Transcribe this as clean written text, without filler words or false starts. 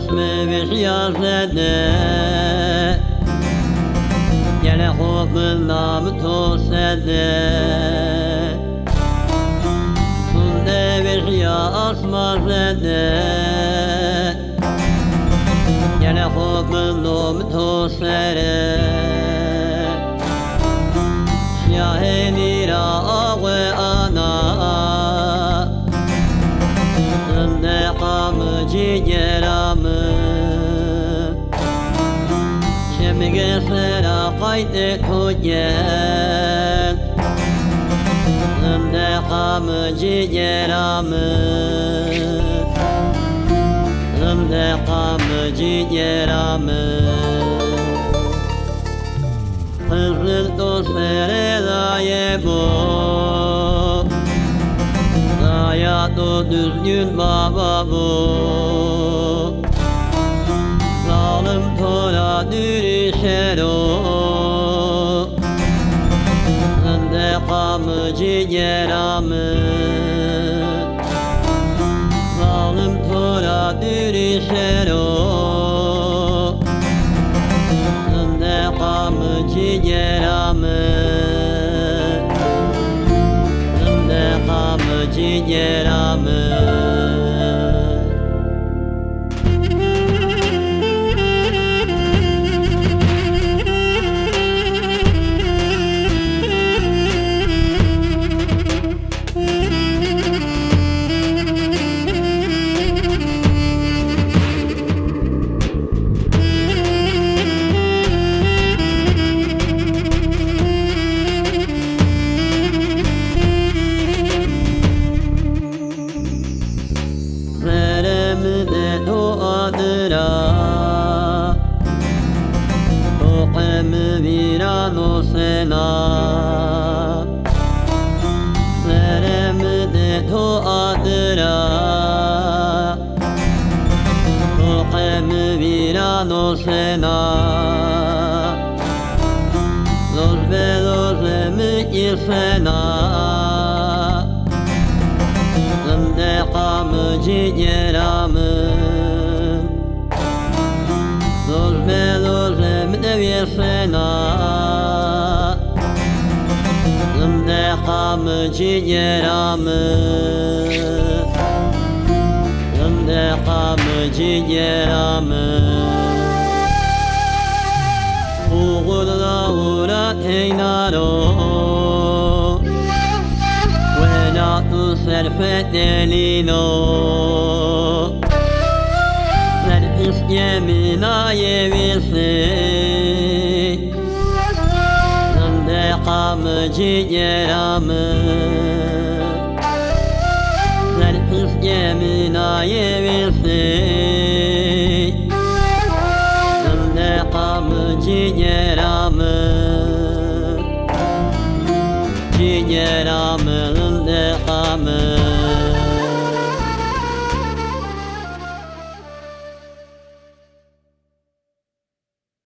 اسم بحيازنا يلا خوف النام توسدنا سنة بحيا أسمرنا يلا خوف النام توسدنا شاهني راغ أنا جيرام شمق سرا قيد حجان قام جيرام قام جيرام قررت سرا يبو hayatı düzgün baba bu zalim tora dürüşer o Sende kamıcı yeramı zalim tora dürüşer o Sende kamıcı yeramı Ciğeramı Mirano sena Seremde to adra Toqem mirano sena Lozbe mikifena Zımde kamıcı yeramı Lozbe mdevyesena Zımde kamıcı yeramı Zımde kamıcı yeramı Uğurla uğra teynaro Ve la tuserfet delino Serpis yemina yevisi Zımde kamıcı yeramı Serpis yemina yevisi